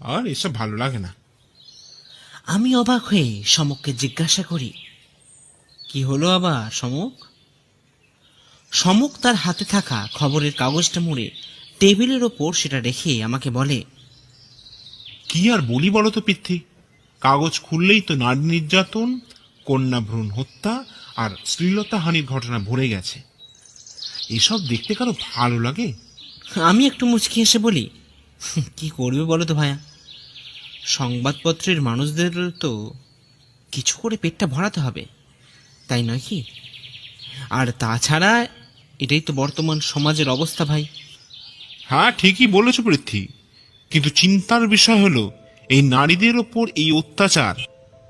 আর এসব ভালো লাগে না। আমি অবাক হয়ে সমককে জিজ্ঞাসা করি, কি হলো আবার সমক? সমক তার হাতে থাকা খবরের কাগজটা মুড়ে টেবিলের ওপর সেটা রেখে আমাকে বলে, কি আর বলি বলো তো পৃথ্বী, কাগজ খুললেই তো নারী নির্যাতন, কন্যা ভ্রূণ হত্যা আর শ্লীলতাহানির ঘটনা ভরে গেছে। এসব দেখতে কারো ভালো লাগে? আমি একটু মুচকি এসে বলি, কি করবে বলো তো ভাইয়া, সংবাদপত্রের মানুষদের তো কিছু করে পেটটা ভরাতে হবে, তাই নয় কি? আর তাছাড়া এটাই তো বর্তমান সমাজের অবস্থা ভাই। হ্যাঁ, ঠিকই বলেছো পৃথ্বী, কিন্তু চিন্তার বিষয় হলো এই নারীদের ওপর এই অত্যাচার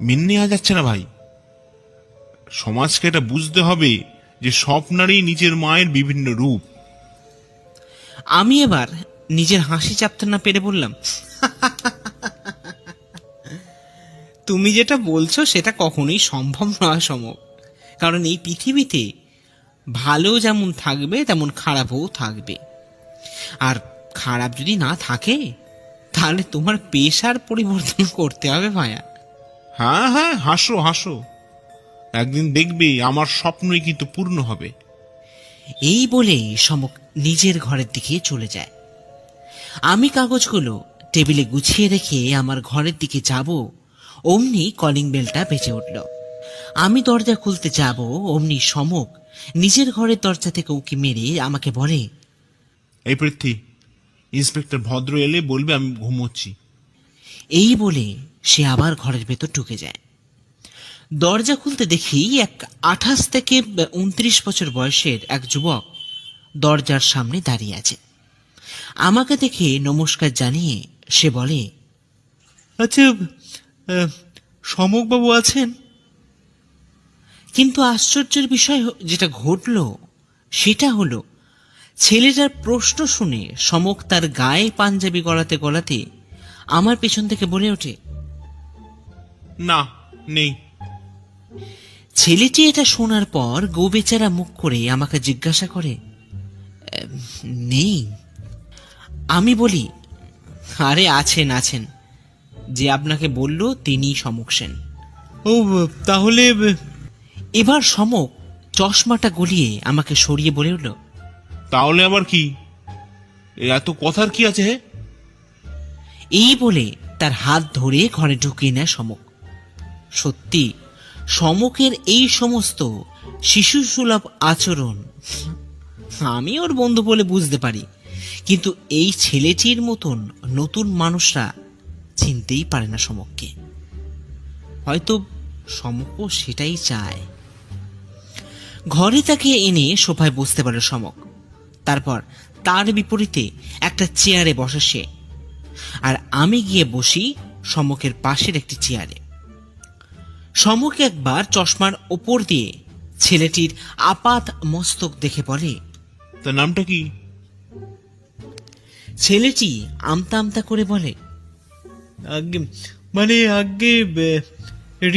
মেনে নেওয়া যাচ্ছে না ভাই। সমাজকে এটা বুঝতে হবে যে সব নারী নিজের মায়ের বিভিন্ন রূপ। আমি এবার নিজের হাসি চাপতে না পেরে বললাম, তুমি যেটা বলছো সেটা কখনোই সম্ভব নয় সমক, কারণ এই পৃথিবীতে ভালো যেমন থাকবে তেমন খারাপও থাকবে। আর খারাপ যদি না থাকে তাহলে তোমার পেশার পরিবর্তন করতে হবে ভাইয়া। হ্যাঁ হ্যাঁ, হাসো হাসো, একদিন দেখবে আমার স্বপ্নই কিন্তু পূর্ণ হবে। এই বলেই সমক নিজের ঘরের দিকে চলে যায়। আমি কাগজগুলো টেবিলে গুছিয়ে রেখে আমার ঘরের দিকে যাব, অমনি কলিং বেলটা বেজে উঠল। আমি দরজা খুলতে যাব, অমনি সমক নিজের ঘরের দরজা থেকে উঁকি মেরে আমাকে বলে, এই পৃথ্বী, ইন্সপেক্টর ভদ্র এলে বলবে আমি ঘুমোচ্ছি। এই বলে সে আবার ঘরের ভেতর ঢুকে যায়। দরজা খুলতে দেখি এক 28 থেকে 29 বছর বয়সের এক যুবক দরজার সামনে দাঁড়িয়ে আছে। আমাকে দেখে নমস্কার জানিয়ে সে বলে, আচ্ছা, সমকবাবু আছেন? কিন্তু আশ্চর্যের বিষয় যেটা ঘটল সেটা হলো, ছেলেটার প্রশ্ন শুনে সমক তার গায়ে পাঞ্জাবি গলাতে গলাতে আমার পেছন থেকে বলে ওঠে, না, নেই। ছেলেটি এটা শোনার পর গোবেচারা মুখ করে আমাকে জিজ্ঞাসা করে, নেই? আমি বলি, আরে আছেন আছেন, যে আপনাকে বলল তিনি সমক সেন। ও, তাহলে? এবার সমক চশমাটা গলিয়ে আমাকে সরিয়ে বলে উঠল, তাহলে আবার কি? এত কথার কি আছে হে? এই বলে তার হাত ধরে ঘরে ঢুকিয়ে নেয় সমক। সত্যি সমকের এই সমস্ত শিশু সুলভ আচরণ আমি ওর বন্ধু বলে বুঝতে পারি, কিন্তু এই ছেলেটির মতন নতুন মানুষরা চিনতেই পারে না সমককে। হয়তো সমকও সেটাই চায়। ঘরে তাকে এনে সোফায় বসতে পারে সমক। তারপর তার বিপরীতে একটা চেয়ারে বসে সে, আর আমি গিয়ে বসি সমকের পাশের একটি চেয়ারে। সমক একবার চশমার ওপর দিয়ে ছেলেটির আপাত মস্তক দেখে বলে, তার নামটা কি? ছেলেটি আমতা আমতা করে বলে, আগে মানে আগে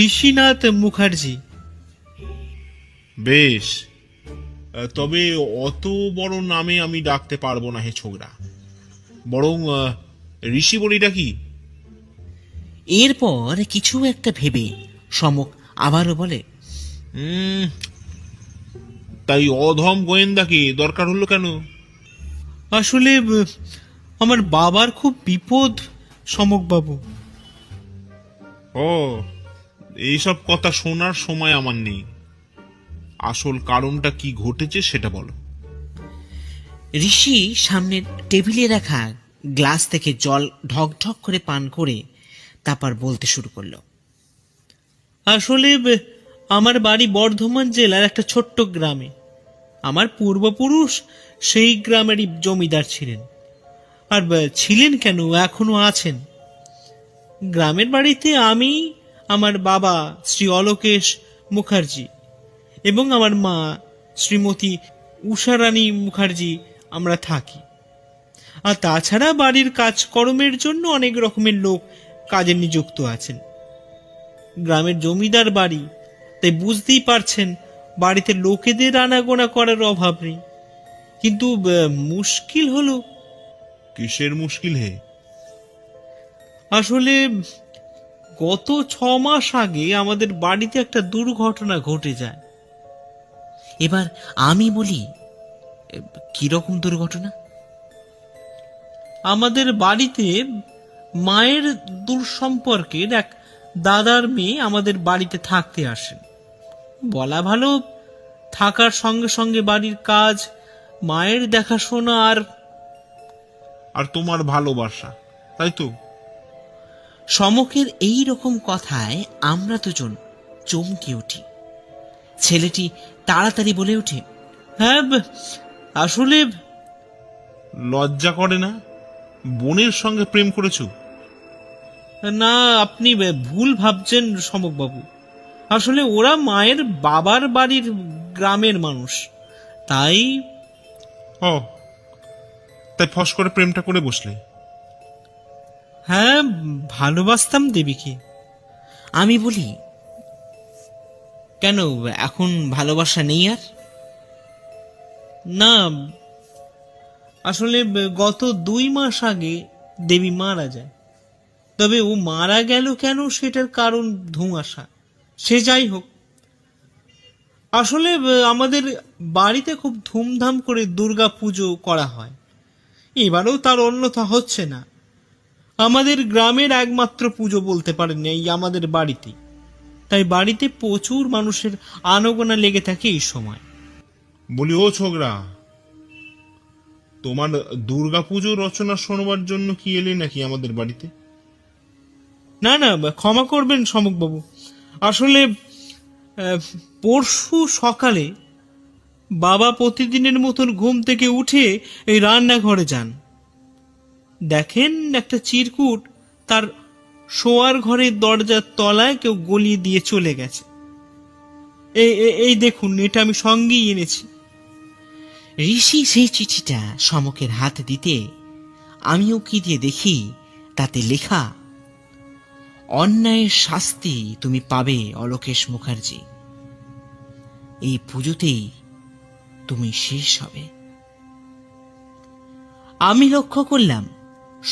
ঋষিনাথ মুখার্জি। বেশ, তবে অত বড় নামে আমি ডাকতে পারবো না হে ছোকরা, বরং ঋষি বলি ডাকি। এরপর কিছু একটা ভেবে সমক আবারও বলে, তাই অধম গোয়েন্দাকে দরকার হলো কেন? আসলে আমার বাবার খুব বিপদ সমকবাবু। ও, এইসব কথা শোনার সময় আমার নেই, আসল কারণটা কি ঘটেছে সেটা বলো। ঋষি সামনের টেবিলে রাখা গ্লাস থেকে জল ঢকঢক করে পান করে তারপর বলতে শুরু করলো, আসলে আমার বাড়ি বর্ধমান জেলার একটা ছোট্ট গ্রামে। আমার পূর্বপুরুষ সেই গ্রামেরই জমিদার ছিলেন, আর ছিলেন কেন, এখনো আছেন। গ্রামের বাড়িতে আমি, আমার বাবা শ্রী অলোকেশ মুখার্জি এবং আমার মা শ্রীমতী উষারানী মুখার্জি আমরা থাকি। আর তাছাড়া বাড়ির কাজকর্মের জন্য অনেক রকমের লোক কাজে নিযুক্ত আছেন। গ্রামের জমিদার বাড়ি, তাই বুঝতেই পারছেন বাড়িতে লোকেদের আনাগোনা করার অভাব নেই। কিন্তু মুশকিল হলো। কিসের মুশকিল হে? আসলে গত 6 মাস আগে আমাদের বাড়িতে একটা দুর্ঘটনা ঘটে যায়। এবার আমি বলি, কিরকম দুর্ঘটনা? আমাদের বাড়িতে মায়ের দূর সম্পর্কের এক দাদার মেয়ে আমাদের বাড়িতে থাকতে আসেন। বলা ভালো, থাকার সঙ্গে সঙ্গে বাড়ির কাজ, মায়ের দেখাশোনা আর তোমার ভালোবাসা, তাই তো? সমকের এই রকম কথায় আমরা দুজন চমকে উঠি। ছেলেটি তাড়াতাড়ি বলে ওঠে, হ্যাঁ, আসলে লজ্জা করে না? বোনের সঙ্গে প্রেম করেছো? না, আপনি ভুল ভাবছেন সমকবাবু। আসলে ওরা মায়ের বাবার বাড়ির গ্রামের মানুষ, তাই। ও, তাই ফস করে প্রেমটা করে বসলে? হ্যাঁ, ভালোবাসতাম দেবীকে। আমি বলি, কেন এখন ভালোবাসা নেই আর? না, আসলে গত 2 মাস আগে দেবী মারা যায়। তবে ও মারা গেল কেন সেটার কারণ ধোঁয়াশা। সে যাই হোক, আসলে আমাদের বাড়িতে খুব ধুমধাম করে দুর্গা পুজো করা হয়। এবারেও তার অন্যথা হচ্ছে না। আমাদের গ্রামের একমাত্র পুজো বলতে পারেন এই আমাদের বাড়িতে, তাই বাড়িতে প্রচুর মানুষের আনাগোনা লেগে থাকে এই সময়। বলি, ও ছোকরা, তোমার দুর্গাপুজো রচনা শোনবার জন্য কি এলে নাকি আমাদের বাড়িতে? না না, ক্ষমা করবেন সমকবাবু। আসলে পরশু সকালে বাবা প্রতিদিনের মতন ঘুম থেকে উঠে এই রান্নাঘরে যান। দেখেন একটা চিরকুট তার শোয়ার ঘরের দরজার তলায় কেউ গলিয়ে দিয়ে চলে গেছে। এই দেখুন, এটা আমি সঙ্গেই এনেছি। ঋষি সেই চিঠিটা সমকের হাতে দিতে আমিও কি দিয়ে দেখি, তাতে লেখা, অন্যায়ের শাস্তি তুমি পাবে অলোকেশ মুখার্জি। এই পুজোতেই তুমি শেষ হবে। আমি লক্ষ্য করলাম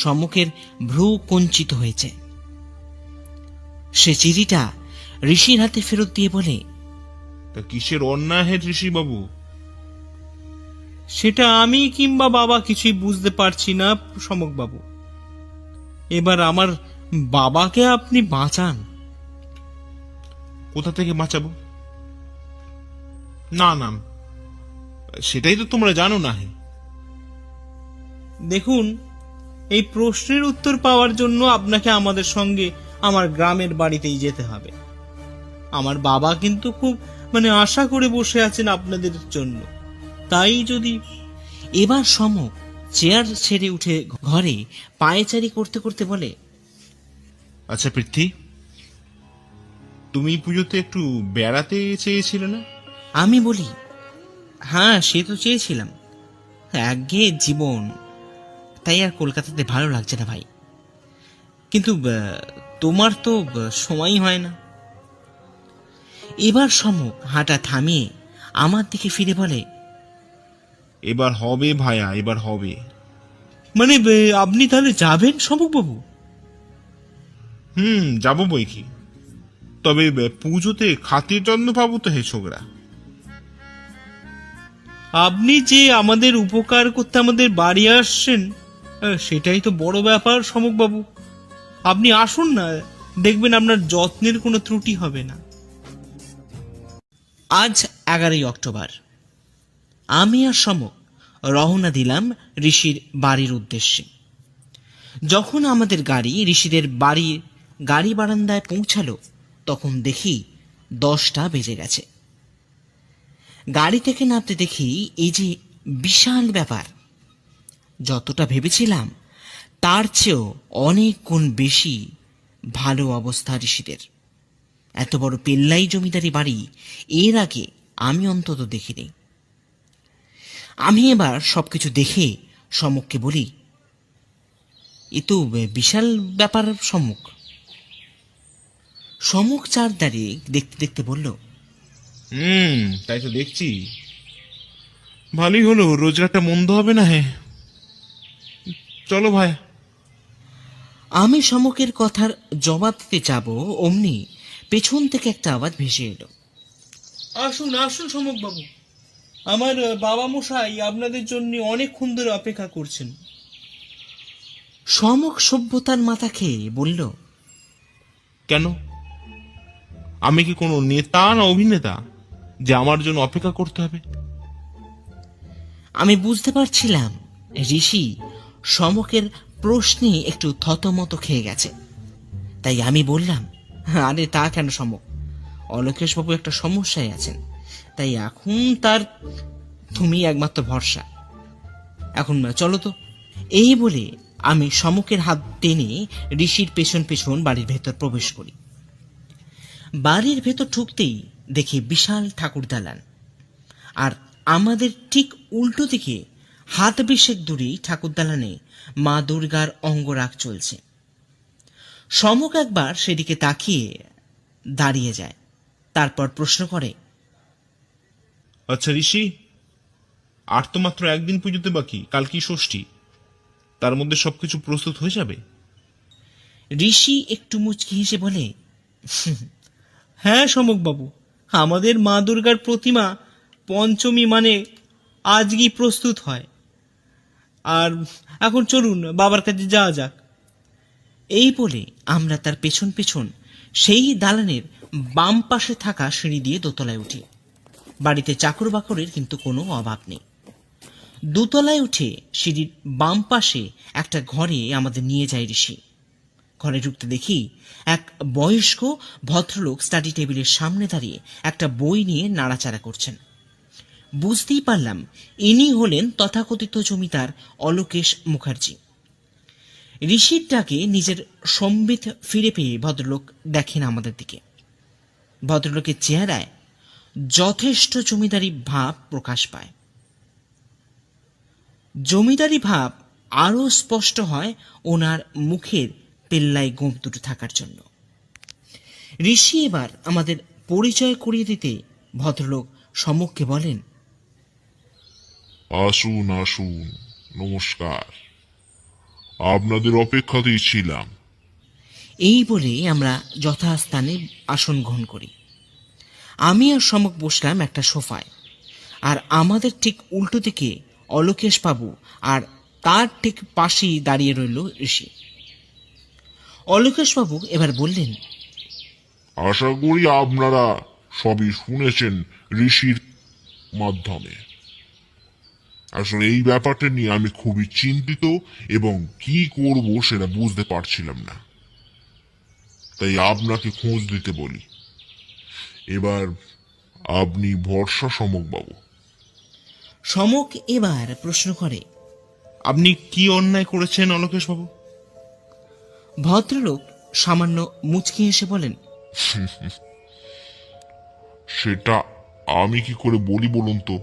সমকের ভ্রু কুঞ্চিত হয়েছে। সে চিঠিটা ঋষির হাতে ফেরত দিয়ে বলে, তা কিসের অন্যায় হে ঋষি বাবু? সেটা আমি কিংবা বাবা কিছুই বুঝতে পারছি না সমক বাবু। এবার আমার বাবাকে আপনি বাঁচান। কোথা থেকে বাঁচাবো? না না, সেটাই তো তোমরা জানো না হে। দেখুন, এই প্রশ্নের উত্তর পাওয়ার জন্য আপনাকে আমাদের সঙ্গে আমার গ্রামের বাড়িতেই যেতে হবে। আমার বাবা কিন্তু খুব আশা করে বসে আছেন আপনাদের জন্য। তাই যদি। এবার সমক চেয়ার ছেড়ে উঠে ঘরে পায়চারি করতে করতে বলে, আচ্ছা পৃথ্বী, তুমি পুজোতে একটু বেড়াতে চেয়েছিলে না? আমি বলি, হ্যাঁ সে তো চেয়েছিলাম, একঘেয়ে জীবন, তাই আর কলকাতাতে ভালো লাগছে না ভাই। কিন্তু তোমার তো সময়ই হয় না। এবার সমক হাঁটা থামিয়ে আমার দিকে ফিরে বলে, এবার হবে ভাইয়া, এবার হবে। আপনি তাহলে যাবেন সমকবাবু? যাবো বই কি, তবে পুজোতে খাতির যত্ন পাবো তো হে ছোকরা। আপনি যে আমাদের উপকার করতে আমাদের বাড়ি আসছেন, সেটাই তো বড় ব্যাপার সমকবাবু। আপনি আসুন না, দেখবেন আপনার যত্নের কোনো ত্রুটি হবে না। আজ 11ই অক্টোবর। আমি আর সমক রওনা দিলাম ঋষির বাড়ির উদ্দেশ্যে। যখন আমাদের গাড়ি ঋষিদের বাড়ির গাড়ি বারান্দায় পৌঁছালো, তখন দেখি 10টা বেজে গেছে। গাড়ি থেকে নামতে দেখি এই যে বিশাল ব্যাপার। যতটা ভেবেছিলাম তার চেয়েও অনেক গুণ বেশি ভালো অবস্থা ঋষিদের। এত বড় পেল্লাই জমিদারি বাড়ি এর আগে আমি অন্তত দেখিনি। আমি এবার সবকিছু দেখে সমককে বলি, এ তো বিশাল ব্যাপার সমক। সমক চার দাঁড়িয়ে দেখতে দেখতে বলল, তাই তো দেখছি। ভালোই হলো, রোজগারটা মন্দ হবে না হে। চলো ভাই। আমি সমকের কথার জবাব দিতে যাব, অমনি পেছন থেকে একটা আওয়াজ ভেসে এলো। আসুন আসুন সমক বাবু, আমার বাবা মশাই আপনাদের জন্য অনেকক্ষণ ধরে অপেক্ষা করছেন। সমক সভ্যতার মাথা খেয়ে বলল, কেন? আমি কি কোনো নেতা না অভিনেতা যে আমার জন্য অপেক্ষা করতে হবে? আমি বুঝতে পারছিলাম ঋষি সমকের প্রশ্নে একটু থতমত খেয়ে গেছে। তাই আমি বললাম, আরে তা কেন সমক, অলোকেশবাবু একটা সমস্যায় আছেন, তাই এখন তার তুমি একমাত্র ভরসা। এখন চলো তো। এই বলে আমি সমকের হাত টেনে ঋষির পেছন পেছন বাড়ির ভেতর প্রবেশ করি। বাড়ির ভেতর ঢুকতেই দেখি বিশাল ঠাকুর দালান, আর আমাদের ঠিক উল্টো দিকে হাত বিশেক দূরেই ঠাকুর দালানে মা দুর্গার অঙ্গরাগ চলছে। সমক একবার সেদিকে তাকিয়ে দাঁড়িয়ে যায়, তারপর প্রশ্ন করে, আচ্ছা ঋষি, আর তো মাত্র একদিন পুজোতে বাকি, কাল কি ষষ্ঠী, তার মধ্যে সবকিছু প্রস্তুত হয়ে যাবে? ঋষি একটু মুচকি হেসে বলে, হ্যাঁ সমক বাবু, আমাদের মা দুর্গার প্রতিমা পঞ্চমী মানে আজকেই প্রস্তুত হয়। আর এখন চলুন বাবার কাছে যাওয়া যাক। এই বলে আমরা তার পেছন পেছন সেই দালানের বাম পাশে থাকা সিঁড়ি দিয়ে দোতলায় উঠি। বাড়িতে চাকর বাকরের কিন্তু কোনো অভাব নেই। দোতলায় উঠে সিঁড়ির বাম পাশে একটা ঘরে আমাদের নিয়ে যায় ঋষি। ঘরে ঢুকতে দেখি এক বয়স্ক ভদ্রলোক স্টাডি টেবিলের সামনে দাঁড়িয়ে একটা বই নিয়ে নাড়াচাড়া করছেন। বুঝতেই পারলাম ইনি হলেন তথাকথিত জমিদার অলোকেশ মুখার্জি। ঋষির ডাকে নিজের সম্বিত ফিরে পেয়ে ভদ্রলোক দেখেন আমাদের দিকে। ভদ্রলোকের চেহারায় যথেষ্ট জমিদারি ভাব প্রকাশ পায়। জমিদারি ভাব আরো স্পষ্ট হয় ওনার মুখের পেল্লায় গোঁফ দুটো থাকার জন্য। ঋষি এবার আমাদের পরিচয় করিয়ে দিতে ভদ্রলোক সমককে বলেন, আসুন আসুন, নমস্কার, আপনাদের অপেক্ষাতেই ছিলাম। এই বলে আমরা যথাস্থানে আসন গ্রহণ করি। আমি আর সমক বসলাম একটা সোফায়, আর আমাদের ঠিক উল্টো দিকে অলোকেশ বাবু, আর তার ঠিক পাশেই দাঁড়িয়ে রইল ঋষি। অলোকেশ বাবু এবার বললেন, আশা করি আপনারা সবই শুনেছেন ঋষির মাধ্যমে। আসলে এই ব্যাপারটা নিয়ে আমি খুবই চিন্তিত এবং কি করব সেটা বুঝতে পারছিলাম না, তাই আপনাকে খোঁজ দিতে বলি। এবার আপনি ভরসা সমক বাবু। সমক এবার প্রশ্ন করে, আপনি কি অন্যায় করেছেন অলোকেশ বাবু? ভদ্রলোক সামান্য মুচকি হেসে বলেন, সেটা আমি কি করে বলি বলুন তো,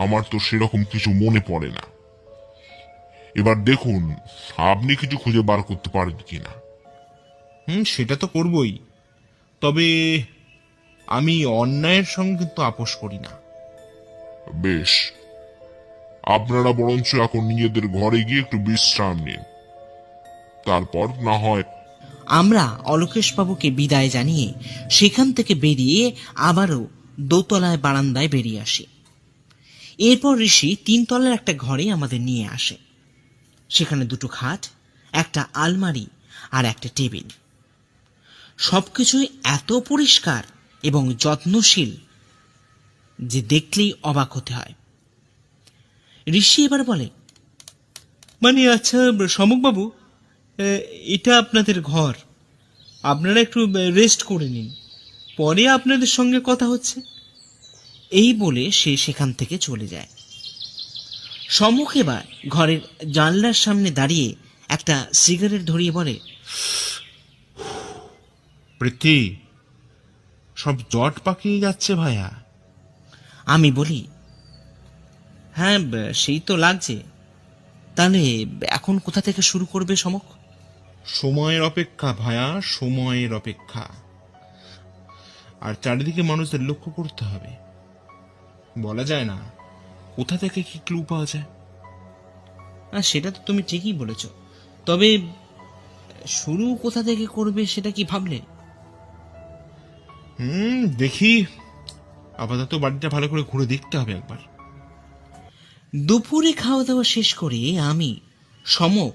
আমার তো সেরকম কিছু মনে পড়ে না। এবার দেখুন আপনি কিছু খুঁজে বার করতে পারেন কিনা। সেটা তো করবই, তবে আমি অন্যায়ের সঙ্গে কিন্তু আপোষ করি না। বেশ, আপনারা বরঞ্চ এখন নিজেদের ঘরে গিয়ে একটু বিশ্রাম নিন, তারপর না হয়। আমরা অলোকেশ বাবুকে বিদায় জানিয়ে সেখান থেকে বেরিয়ে আবারও দোতলায় বারান্দায় বেরিয়ে আসি। এরপর ঋষি তিনতলার একটা ঘরে আমাদের নিয়ে আসে। সেখানে দুটো খাট, একটা আলমারি আর একটা টেবিল। সবকিছুই এত পরিষ্কার এবং যত্নশীল যে দেখলেই অবাক হতে হয়। ঋষি এবার বলে, মানে আচ্ছা সমক বাবু, এটা আপনাদের ঘর, আপনারা একটু রেস্ট করে নিন, পরে আপনাদের সঙ্গে কথা হচ্ছে। এই বলে সে সেখান থেকে চলে যায়। সমুখ এবার ঘরের জানলার সামনে দাঁড়িয়ে একটা সিগারেট ধরিয়ে বলে, পৃথ্বী, সব জট পাকিয়ে যাচ্ছে ভাইয়া। আমি বলি, হ্যাঁ সেই তো লাগছে। তাহলে এখন কোথা থেকে শুরু করবে সমক? সময়ের অপেক্ষা ভায়া, সময়ের অপেক্ষা। আর চারিদিকে মানুষদের লক্ষ্য করতে হবে, বলা যায় না কোথা থেকে কি ক্লু পাওয়া যায়। সেটা তো তুমি ঠিকই বলেছ, তবে শুরু কোথা থেকে করবে সেটা কি ভাবলে? দেখি, আপাতত বাড়িটা ভালো করে ঘুরে দেখতে হবে একবার। দুপুরে খাওয়া দাওয়া শেষ করে আমি, সমক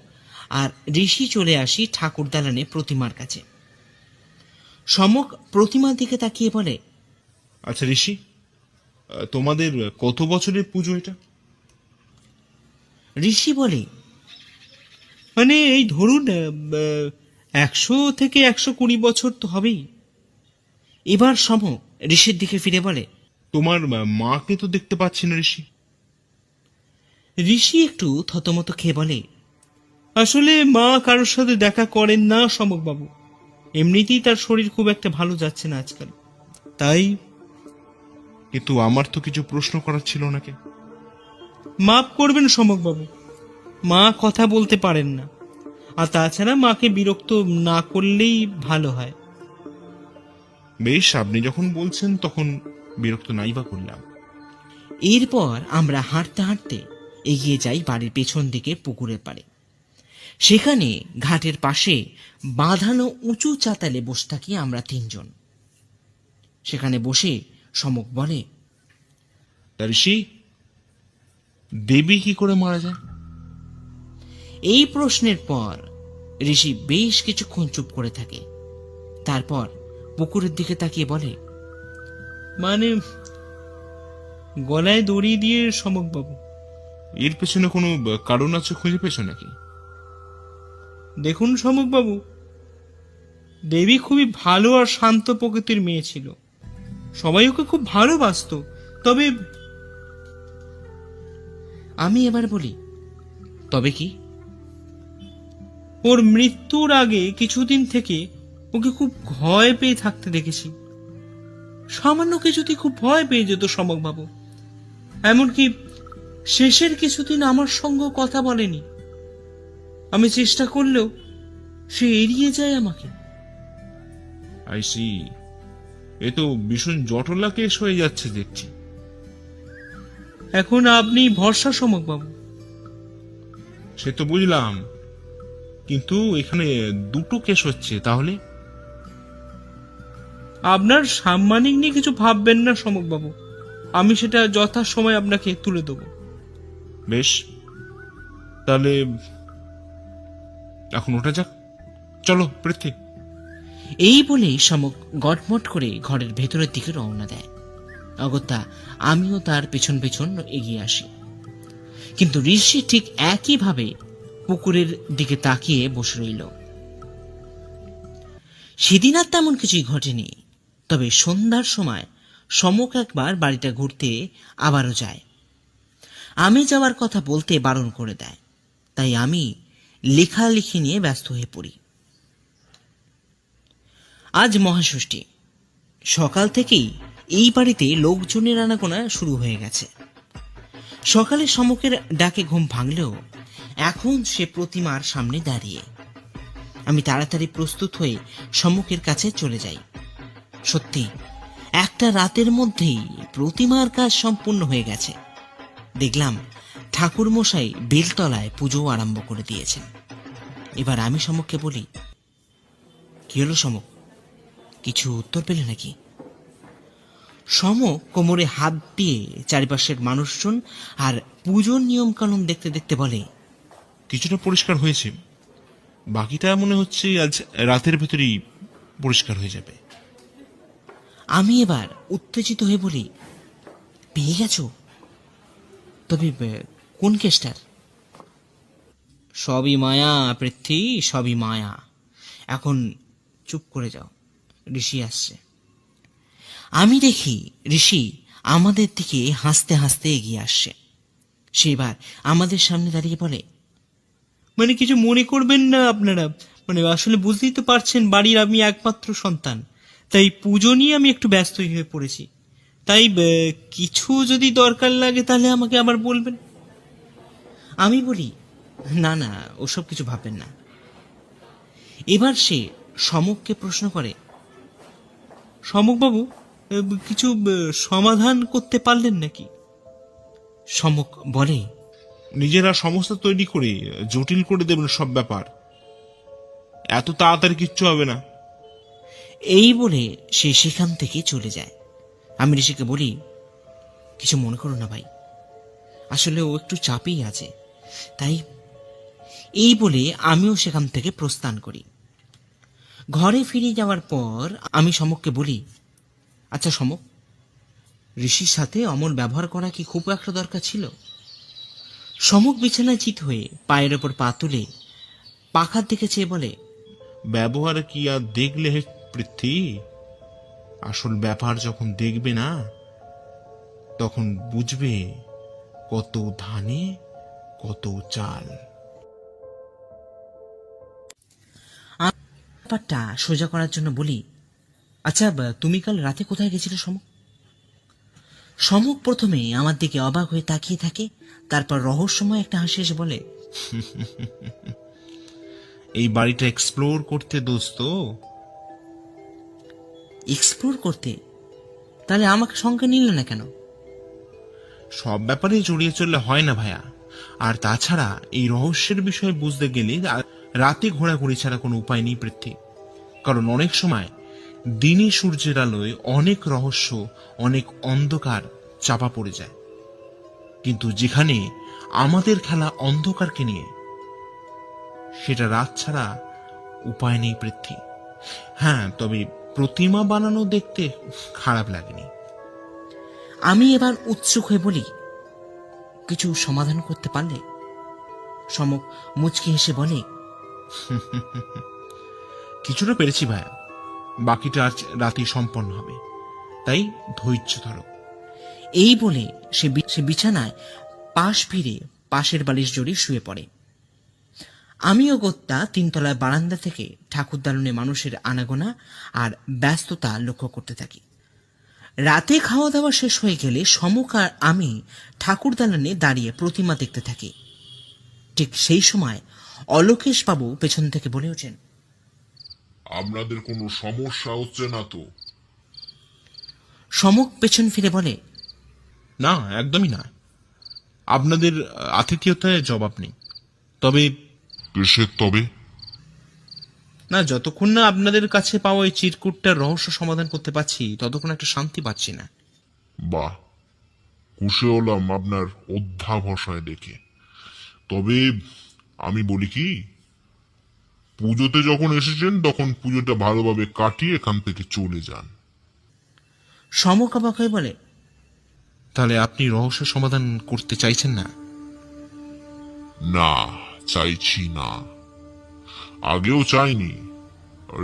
আর ঋষি চলে আসি ঠাকুর দালানে প্রতিমার কাছে। সমক প্রতিমার দিকে তাকিয়ে বলে, আচ্ছা ঋষি, তোমাদের কত বছরের পুজো এটা? ঋষি বলে, মানে এই ধরুন 100 থেকে 120 বছর তো হবেই। এবার সমক ঋষির দিকে ফিরে বলে, তোমার মাকে তো দেখতে পাচ্ছি না ঋষি। ঋষি একটু থতমত খেয়ে বলে, আসলে মা কারোর সাথে দেখা করেন না সমকবাবু। এমনিতেই তার শরীর খুব একটা ভালো যাচ্ছে না আজকাল, তাই। কিন্তু আমার তো কিছু প্রশ্ন করার ছিল ওনাকে। মাফ করবেন সমকবাবু, মা কথা বলতে পারেন না, আর তাছাড়া মাকে বিরক্ত না করলেই ভালো হয়। বেশ, আপনি যখন বলছেন তখন বিরক্ত নাই বা করলাম। এরপর আমরা হাঁটতে হাঁটতে এগিয়ে যাই বাড়ির পেছন দিকে পুকুরের পাড়ে। সেখানে ঘাটের পাশে বাঁধানো উঁচু চাতালে বসে থাকি আমরা 3 জন। সেখানে বসে সমক বলে, তা ঋষি, দেবী কি করে মারা যায়? এই প্রশ্নের পর ঋষি বেশ কিছুক্ষণ চুপ করে থাকে। তারপর পুকুরের দিকে তাকিয়ে বলে, মানে গলায় দড়ি দিয়ে সমকবাবু। এর পেছনে কোনো কারণ আছে খুঁজে পেছো নাকি? দেখুন সমকবাবু, দেবী খুবই ভালো আর শান্ত প্রকৃতির মেয়ে ছিল। সবাই ওকে খুব ভালোবাসতো। তবে আমি এবার বলি, তবে কি? ওর মৃত্যুর আগে কিছুদিন থেকে ওকে খুব ভয় পেয়ে থাকতে দেখেছি। সামান্য কিছুতেই খুব ভয় পেয়ে যেত সমকবাবু। এমনকি শেষের কিছুদিন আমার সঙ্গে কথা বলেনি। আমি চেষ্টা করলেও সে এড়িয়ে যায় আমাকে। আই সি, এ তো ভীষণ জটলা কেস হয়ে যাচ্ছে দেখছি। এখন আপনি ভরসা সমকবাবু। সে তো বুঝলাম, কিন্তু এখানে দুটো কেস হচ্ছে তাহলে। আপনার সাম্মানিক নিয়ে কিছু ভাববেন না সমকবাবু, আমি সেটা যথাসময়ে আপনাকে তুলে দেবো। বেশ, তাহলে এখন ওঠা যাক। চলো পৃথ্বী। এই বলেই সমক গটমট করে ঘরের ভেতরের দিকে রওনা দেয়। অগত্যা আমিও তার পেছন পেছন এগিয়ে আসি। কিন্তু ঋষি ঠিক একইভাবে পুকুরের দিকে তাকিয়ে বসে রইল। সেদিন আর তেমন কিছুই ঘটেনি। তবে সন্ধ্যার সময় সমক একবার বাড়িটা ঘুরতে আবারও যায়। আমি যাওয়ার কথা বলতে বারণ করে দেয়, তাই আমি লেখালেখি নিয়ে ব্যস্ত হয়ে পড়ি। আজ মহাষষ্ঠী। সকাল থেকেই এই বাড়িতে লোকজনের আনাগোনা শুরু হয়ে গেছে। সকালে সমকের ডাকে ঘুম ভাঙলেও এখন সে প্রতিমার সামনে দাঁড়িয়ে। আমি তাড়াতাড়ি প্রস্তুত হয়ে সমকের কাছে চলে যাই। সত্যি একটা রাতের মধ্যেই প্রতিমার কাজ সম্পূর্ণ হয়ে গেছে। দেখলাম ঠাকুর মশাই বেলতলায় পুজো আরম্ভ করে দিয়েছেন। এবার আমি সমককে বলি, কি হলো সমক, কিছু উত্তর পেলে নাকি? সমক কোমরে হাত দিয়ে চারিপাশের মানুষজন আর পুজোর নিয়ম কানুন দেখতে দেখতে বলে, কিছুটা পরিষ্কার হয়েছে, বাকিটা মনে হচ্ছে আজ রাতের ভেতরেই পরিষ্কার হয়ে যাবে। আমি এবার উত্তেজিত হয়ে বলি, পেয়ে গেছো? তবে কোন কেসটার? সবই মায়া পৃথ্বী, সবই মায়া। এখন চুপ করে যাও, ঋষি আসছে। আমি দেখি ঋষি আমাদের দিকে হাসতে হাসতে এগিয়ে আসছে। সে এবার আমাদের সামনে দাঁড়িয়ে বলে, মানে কিছু মনে করবেন না আপনারা, মানে আসলে বুঝতেই তো পারছেন বাড়ির আমি একমাত্র সন্তান, তাই পুজো নিয়ে আমি একটু ব্যস্ত হয়ে পড়েছি। তাই কিছু যদি দরকার লাগে তাহলে আমাকে আবার বলবেন। আমি বলি, না না, ওসব কিছু ভাববেন না। এবার সে সমককে প্রশ্ন করে, সমকবাবু, কিছু সমাধান করতে পারলেন নাকি? সমক বলে, নিজেরা সমস্যা তৈরি করে জটিল করে দেবেন সব ব্যাপার। এত তাড়াতাড়ি কিচ্ছু হবে না। এই বলে সে সেখান থেকে চলে যায়। আমি ঋষিকে বলি, কিছু মনে করো না ভাই, আসলে ও একটু চাপেই আছে, তাই। এই বলে আমিও সেখান থেকে প্রস্থান করি। ঘরে ফিরে যাওয়ার পর আমি সমককে বলি, আচ্ছা সমক, ঋষির সাথে অমন ব্যবহার করা কি খুব একটা দরকার ছিল? সমক বিছানায় চিত হয়ে পায়ের ওপর পা তুলে পাখার দিকে চেয়ে বলে, ব্যবহার কি আর দেখলে হে পৃথ্বী, আসল ব্যাপার যখন দেখবে না তখন বুঝবে কত ধানে কত চাল। ব্যাপারটা সোজা করার জন্য বলি, আচ্ছা তুমি কাল রাতে কোথায় গেছিলে সমক? সমক প্রথমে আমার দিকে অবাক হয়ে তাকিয়ে থাকে, তারপর রহস্যময় একটা হাসি এসে বলে, এই বাড়িটা এক্সপ্লোর করতে দোস্ত। এক্সপ্লোর করতে? তাহলে আমাকে সঙ্গে নিলে না কেন? সব ব্যাপারে জড়িয়ে চললে হয় না ভাইয়া, আর তাছাড়া এই রহস্যের বিষয়ে বুঝতে গেলে রাতে ঘোরাঘুরি ছাড়া কোনো উপায় নেই পৃথ্বী। কারণ অনেক সময় দিনে সূর্যের আলোয় অনেক রহস্য, অনেক অন্ধকার চাপা পড়ে যায়, কিন্তু যেখানে আমাদের খেলা অন্ধকারকে নিয়ে, সেটা রাত ছাড়া উপায় নেই পৃথ্বী। হ্যাঁ, তবে প্রতিমা বানানো দেখতে খারাপ লাগেনি। আমি এবার উৎসুক হয়ে বলি, কিছু সমাধান করতে পারলে? সমক মুচকি হেসে বলে, কিছুটা পেরেছি ভাইয়া, বাকিটা আজ রাতেই সম্পন্ন হবে, তাই ধৈর্য ধরো। এই বলে সে বিছানায় পাশ ফিরে পাশের বালিশ জড়িয়ে শুয়ে পড়ে। আমিও গোত্তা তিনতলায় বারান্দা থেকে ঠাকুর দালনে মানুষের আনাগোনা আর ব্যস্ততা লক্ষ্য করতে থাকি। রাতে খাওয়া দাওয়া শেষ হয়ে গেলে সমক আর আমি ঠাকুর দালানে দাঁড়িয়ে প্রতিমা দেখতে থাকি। ঠিক সেই সময় অলোকেশ বাবু পেছন থেকে বলে ওঠেন, আপনাদের কোনো সমস্যা হচ্ছে না তো? সমক পেছন ফিরে বলে, না, একদমই না, আপনাদের আতিথেয়তায় জবাব নেই। তবে কিসের তবে? না, যতক্ষণ না আপনাদের কাছে পাওয়া এই চিরকুটটার রহস্য সমাধান করতে পারছি ততক্ষণ একটা শান্তি পাচ্ছি না। বাহ, খুশি হলাম আপনার অধ্যাবসায় দেখে। তবে আমি বলি কি, পুজোতে যখন এসেছেন তখন পুজোটা ভালোভাবে কাটিয়ে এখান থেকে চলে যান। সমক অবাক হয়ে বলে, তাহলে আপনি রহস্য সমাধান করতে চাইছেন না? না, চাইছি না, আগেও চাইনি।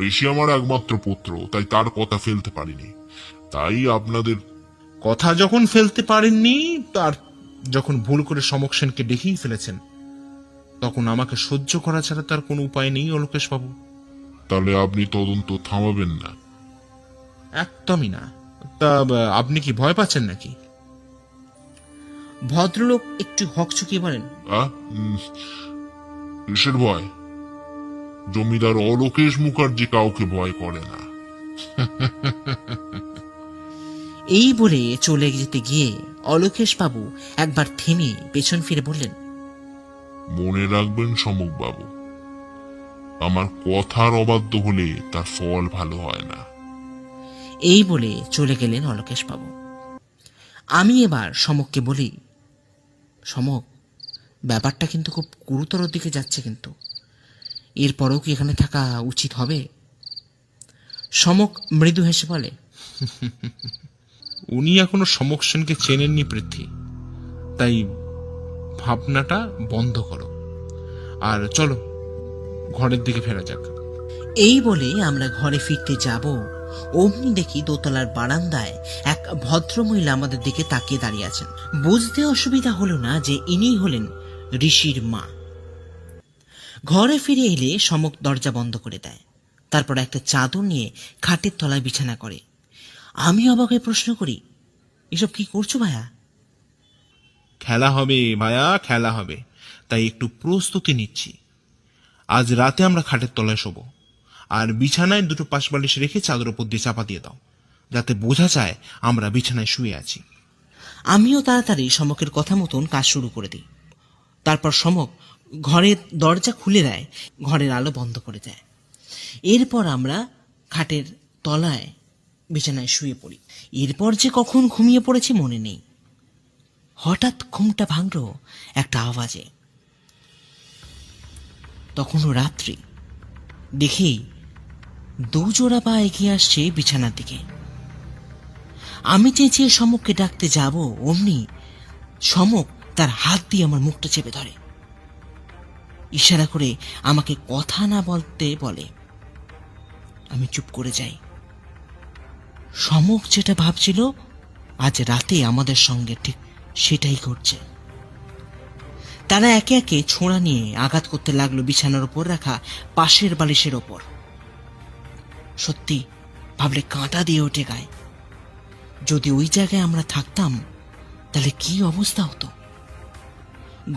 ঋষি আমার একমাত্র পুত্র, তাই তার কথা ফেলতে পারিনি। তাই আপনাদের কথা যখন ফেলতে পারেননি, তার যখন ভুল করে সমক সেনকে ডেকেই ফেলেছেন, তখন আমাকে সহ্য করা ছাড়া তার কোনো উপায় নেই অলোকেশ বাবু। তাহলে আপনি তদন্ত থামাবেন না? একদমই না। তা আপনি কি ভয় পাচ্ছেন নাকি? ভদ্রলোক একটু হকচকিয়ে বলেন, কিসের ভয়? জমিদার অলোকেশ মুখার্জি কাউকে ভয় করে না। এই বলে চলে যেতে গিয়ে অলোকেশ বাবু একবার থেমে পেছন ফিরে বললেন, মনে রাখবেন সমক বাবু, আমার কথার অবাধ্য হলে তার ফল ভালো হয় না। এই বলে চলে গেলেন অলোকেশ বাবু। আমি এবার সমককে বলি, সমক, ব্যাপারটা কিন্তু খুব গুরুতর দিকে যাচ্ছে, কিন্তু এরপরেও কি এখানে থাকা উচিত হবে? সমক মৃদু হেসে বলে, উনি এখনো সমক সেনকে চেনেননি পৃথ্বী, তাই ভাবনাটা বন্ধ করো, আর চলো ঘরের দিকে ফেরা যাক। এই বলে আমরা ঘরে ফিরতে যাব, অমনি দেখি দোতলার বারান্দায় এক ভদ্রমহিলা আমাদের দিকে তাকিয়ে দাঁড়িয়ে আছেন। বুঝতে অসুবিধা হলো না যে ইনি হলেন ঋষির মা। ঘরে ফিরে এলে সমক দরজা বন্ধ করে দেয়, তারপর একটা চাদর নিয়ে খাটের তলায় বিছানা করে। আমি অবাক হয়ে প্রশ্ন করি, এসব কি করছো ভাইয়া? খেলা হবে ভাইয়া, খেলা হবে, তাই একটু প্রস্তুতি নিচ্ছি। আজ রাতে আমরা খাটের তলায় শোবো, আর বিছানায় দুটো পাশবালিশ রেখে চাদর উপর দিয়ে চাপা দিয়ে দাও, যাতে বোঝা যায় আমরা বিছানায় শুয়ে আছি। আমিও তাড়াতাড়ি সমকের কথা মতন কাজ শুরু করে দিই। তারপর সমক ঘরের দরজা খুলে দেয়, ঘরের আলো বন্ধ করে দেয়। এরপর আমরা খাটের তলায় বিছানায় শুয়ে পড়ি। এরপর যে কখন ঘুমিয়ে পড়েছি মনে নেই। হঠাৎ ঘুমটা ভাঙল একটা আওয়াজে। তখনও রাত্রি। দেখি দুজোড়া পা এগিয়ে আসছে বিছানার দিকে। আমি চেঁচিয়ে সমককে ডাকতে যাব, অমনি সমক তার হাত দিয়ে আমার মুখটা চেপে ধরে, ইশারা করে আমাকে কথা না বলতে বলে। আমি চুপ করে যাই। সমক যেটা ভাবছিল আজ রাতে আমাদের সঙ্গে ঠিক সেটাই ঘটছে। তারা একে একে ছোঁড়া নিয়ে আঘাত করতে লাগলো বিছানার উপর রাখা পাশের বালিশের ওপর। সত্যি ভাবলে কাঁটা দিয়ে ওঠে গায়ে। যদি ওই জায়গায় আমরা থাকতাম তাহলে কি অবস্থা হতো।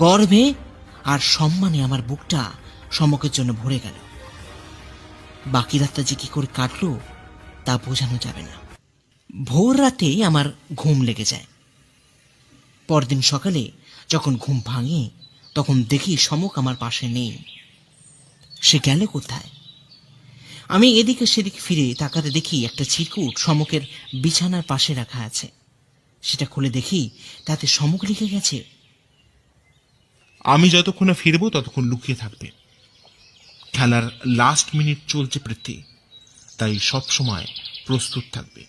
গর্বে আর সম্মানে আমার বুকটা সমকের জন্য ভরে গেল। বাকি রাতটা যে কি করে কাটলো তা বোঝানো যাবে না। ভোর রাতে আমার ঘুম লেগে যায়। পরদিন সকালে যখন ঘুম ভাঙে তখন দেখি সমক আমার পাশে নেই। সে গেল কোথায়? আমি এদিকে সেদিকে ফিরে তাকাতে দেখি একটা চিরকুট সমকের বিছানার পাশে রাখা আছে। সেটা খুলে দেখি তাতে সমক লিখে গেছে, আমি যতক্ষণে ফিরবো ততক্ষণ লুকিয়ে থাকবে। খেলার লাস্ট মিনিট চলছে পৃথ্বী, তাই সব সময় প্রস্তুত থাকবে।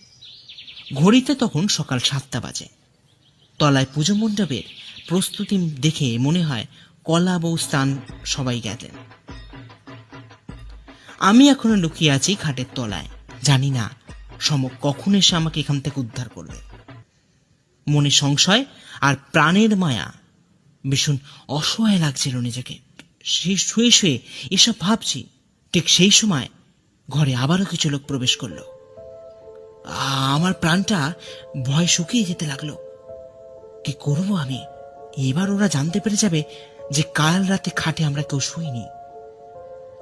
ঘড়িতে তখন সকাল 7টা বাজে। তলায় পুজো মণ্ডপের প্রস্তুতি দেখে মনে হয় কলা বউ স্থান সবাই গেলেন। আমি এখনো লুকিয়ে আছি খাটের তলায়। জানি না সমক কখন এসে আমাকে এখান থেকে উদ্ধার করবে। মনে সংশয় আর প্রাণের মায়া, ভীষণ অসহায় লাগছিল নিজেকে। সেই শুয়ে শুয়ে এসব ভাবছি। ঠিক সেই সময় ঘরে আবারও কিছু লোক প্রবেশ করলো। আমার প্রাণটা ভয় শুকিয়ে যেতে লাগলো। কি করব আমি? এবার ওরা জানতে পেরে যাবে যে কাল রাতে খাটে আমরা কেউ শুইনি।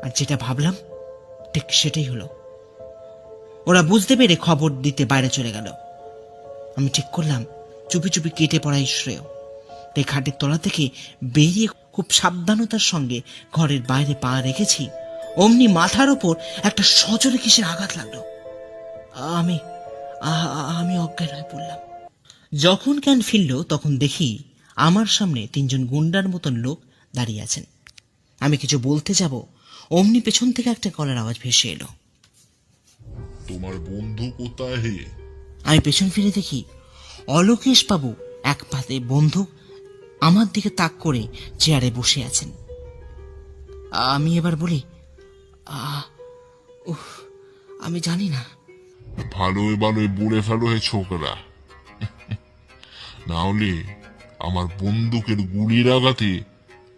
আর যেটা ভাবলাম ঠিক সেটাই হলো। ওরা বুঝতে পেরে খবর দিতে বাইরে চলে গেল। আমি ঠিক করলাম চুপি চুপি কেটে পড়াই শ্রেয়। তাই খাটের তলা থেকে বেরিয়ে খুব সাবধানতার সঙ্গে ঘরের বাইরে পা রেখেছি। অমনি মাথার ওপর একটা সজোরে কিসের আঘাত লাগলো। আমি অজ্ঞান হয়ে পড়লাম। যখন জ্ঞান ফিরল তখন দেখি আমার সামনে 3জন গুন্ডার মতন লোক দাঁড়িয়ে আছেন। আমি কিছু বলতে যাব, অমনি পেছন থেকে একটা গলার আওয়াজ ভেসে এলো, তোমার বন্ধু কোথায় হে? আমি পেছন ফিরে দেখি অলোকেশ বাবু এক পাতে বন্দুক আমার দিকে তাক করে চেয়ারে বসে আছেন। আমি এবার বলি, আমি জানি না। ভালোই ভালোই বলে ফেলো হে ছোকরা, না হলে আমার বন্দুকের গুলির আঘাতে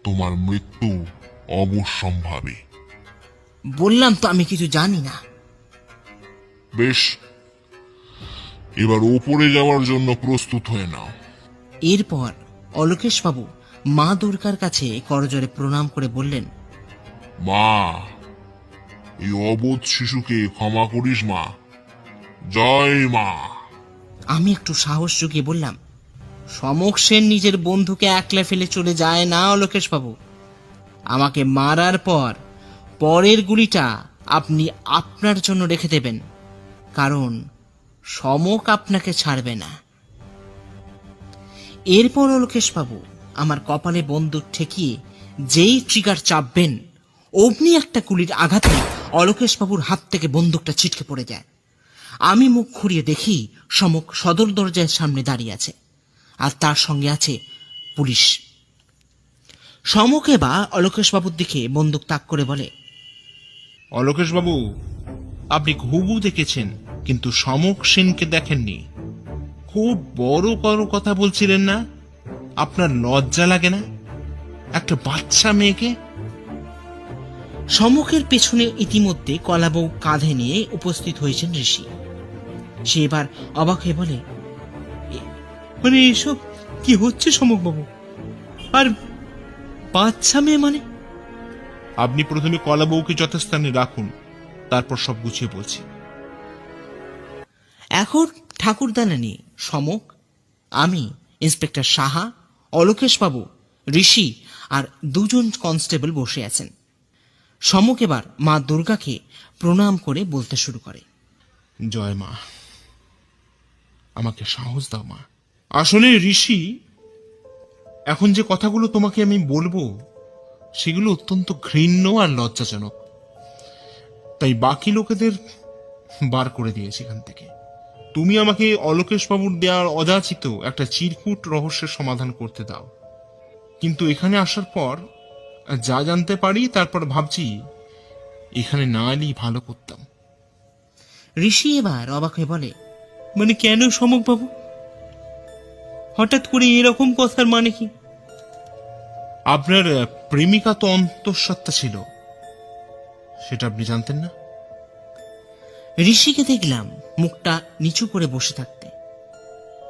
তোমার মৃত্যু অবশ্যম্ভাবী। বললাম তো আমি কিছু জানি না। বেশ, এবার ওপরে যাওয়ার জন্য প্রস্তুত হয়ে নাও। এরপর অলোকেশ বাবু মা দুর্গার কাছে করজোড়ে প্রণাম করে বললেন, মা, এই অবোধ শিশুকে ক্ষমা করিস মা। জয় মা। আমি একটু সাহস জুগিয়ে বললাম, সমক সেন নিজের বন্ধুকে একলা ফেলে চলে যায় না অলোকেশ বাবু। আমাকে মারার পর পরের গুলিটা আপনি আপনার জন্য রেখে দেবেন, কারণ সমক আপনাকে ছাড়বে না। এরপর অলোকেশ বাবু আমার কপালে বন্দুক ঠেকিয়ে যেই ট্রিগার চাপবেন অমনি একটা গুলির আঘাতে অলোকেশ বাবুর হাত থেকে বন্দুকটা ছিটকে পড়ে যায়। আমি মুখ ঘুরিয়ে দেখি সমক সদর দরজার সামনে দাঁড়িয়ে আছে, আর তার সঙ্গে আছে পুলিশ। সমকে বা অলোকেশ বাবুর দিকে বন্দুক তাক করে বলে, অলোকেশ বাবু, আপনি ঘুঘু দেখেছেন কিন্তু সমক সেনকে দেখেননি। খুব বড় কথা বলছিলেন না? আপনার লজ্জা লাগে না একটা বাচ্চা মেয়েকে? সমকের পেছনে ইতিমধ্যে কলাবউ কাঁধে নিয়ে উপস্থিত হয়েছেন ঋষি। সে এবার অবাক হয়ে বলে, মানে এসব কি হচ্ছে সমক বাবু? আর বাচ্চা মেয়ে মানে? আপনি প্রথমে কলা বউকে যথাস্থানে রাখুন, তারপর সব গুছিয়ে বলছি। এখন ঠাকুরদালানি সমক, আমি, ইন্সপেক্টর সাহা, অলোকেশ বাবু, ঋষি আর 2জন কনস্টেবল বসে আছেন। সমক এবার মা দুর্গাকে প্রণাম করে বলতে শুরু করে। জয় মা, আমাকে সাহস দাও মা। আসলে ঋষি, এখন যে কথাগুলো তোমাকে আমি বলবো সেগুলো অত্যন্ত ঘৃণ্য আর লজ্জাজনক, তাই বাকি লোকেদের বার করে দিয়েছি এখান থেকে। তুমি আমাকে অলোকেশ বাবুর দেওয়ার অযাচিত একটা চিরকুট রহস্যের সমাধান করতে দাও। কিন্তু এখানে আসার পর যা জানতে পারি তারপর ভাবছি এখানে না এলেই ভালো করতাম। ঋষি এবার অবাক হয়ে বলে, মানে কেন সমক বাবু, হঠাৎ করে এরকম কথার মানে কি? আপনার প্রেমিকা তো অন্তঃসত্ত্বা ছিল, সেটা আপনি জানতেন না? ঋষিকে দেখলাম মুখটা নিচু করে বসে থাকতে।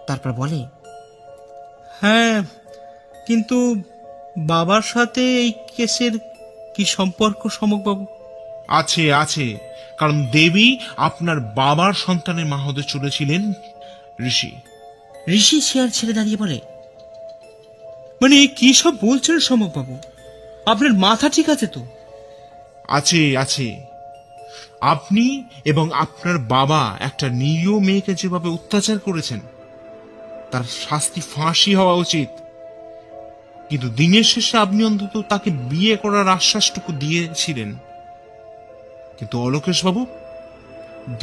তারপর বলে, হ্যাঁ, কিন্তু বাবার সাথে এই কেসের কি সম্পর্ক সমক বাবু? আছে আছে, কারণ দেবী আপনার বাবার সন্তানের মা হতে চলেছিলেন ঋষি। ঋষি চেয়ার ছেড়ে দাঁড়িয়ে বলে, মানে কি সব বলছেন সমক বাবু? আপনার মাথা ঠিক আছে তো? আছে আছে, আপনি এবং আপনার বাবা একটা নিরীহ মেয়েকে যেভাবে অত্যাচার করেছেন তার শাস্তি ফাঁসি হওয়া উচিত। কিন্তু দিনের শেষে আপনি অন্তত তাকে বিয়ে করার আশ্বাসটুকু দিয়েছিলেন। কিন্তু অলোকেশ বাবু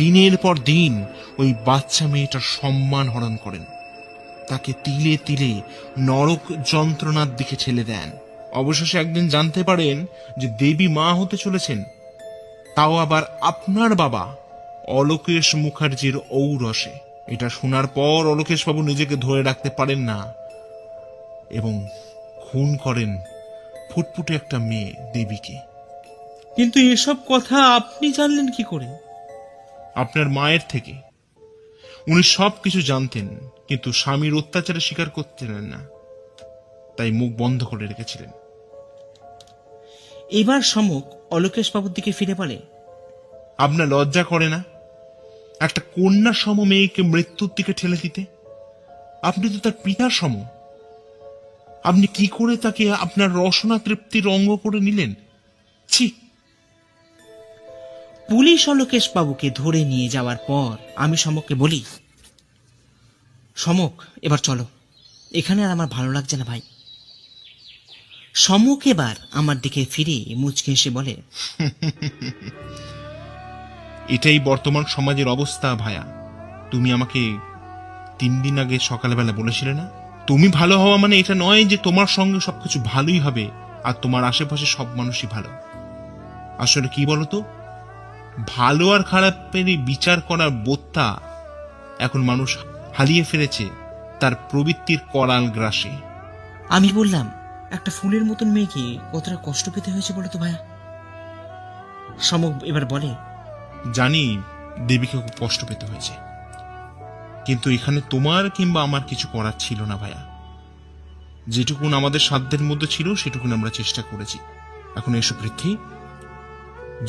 দিনের পর দিন ওই বাচ্চা মেয়েটার সম্মান হরণ করেন, তাকে তিলে তিলে নরক যন্ত্রণার দিকে ঠেলে দেন। অবশেষে একদিন জানতে পারেন যে দেবী মা হতে চলেছেন, তাও আবার আপনার বাবা অলোকেশ মুখার্জির ঔরসে। এটা শোনার পর অলোকেশ বাবু নিজেকে ধরে রাখতে পারেন না এবং খুন করেন ফুটফুটে একটা মেয়ে দেবীকে। কিন্তু এসব কথা আপনি জানলেন কি করে? আপনার মায়ের থেকে। উনি সব কিছু জানতেন, কিন্তু স্বামীর অত্যাচারে স্বীকার করতেন না, তাই মুখ বন্ধ করে রেখেছিলেন। এবার সমক অলোকেশ বাবুর দিকে ফিরে বলে, আপনার লজ্জা করে না একটা কন্যার সম মেয়েকে মৃত্যুর দিকে ঠেলে দিতে? আপনি তো তার পিতার সম। আপনি কি করে তাকে আপনার রসনা তৃপ্তির অঙ্গ করে নিলেন? ছি! পুলিশ অলোকেশ বাবুকে ধরে নিয়ে যাওয়ার পর আমি সমককে বলি, সমক এবার চলো, এখানে আর আমার ভালো লাগছে না ভাই। সমক এবার আমার দিকে ফিরে মুচকে এসে বলে, এটাই বর্তমান সমাজের অবস্থা ভায়া। তুমি আমাকে 3 দিন আগে সকালবেলা বলেছিলে না, তুমি ভালো হওয়া মানে এটা নয় যে তোমার সঙ্গে সবকিছু ভালোই হবে আর তোমার আশেপাশে সব মানুষই ভালো। আসলে কি বলতো, ভালো আর খারাপের বিচার করার বোধটা এখন মানুষ হারিয়ে ফেলেছে তার প্রবৃত্তির করাল গ্রাসে। আমি বললাম, একটা ফুলের মতন মেয়েকে কতটা কষ্ট পেতে হয়েছে বলো তো ভাইয়া। সমক এবার বলে, জানি দেবীকে খুব কষ্ট পেতে হয়েছে, কিন্তু এখানে তোমার কিংবা আমার কিছু করার ছিল না ভাইয়া। যেটুকুন আমাদের সাধ্যের মধ্যে ছিল সেটুকুন আমরা চেষ্টা করেছি। এখন এসো পৃথ্বী,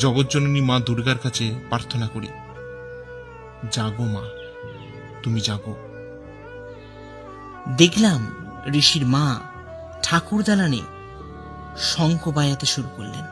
জগৎজননী মা দুর্গার কাছে প্রার্থনা করি, জাগো মা, তুমি জাগো। দেখলাম ঋষির মা ঠাকুর দালানে শঙ্খ বাজাতে শুরু করলেন।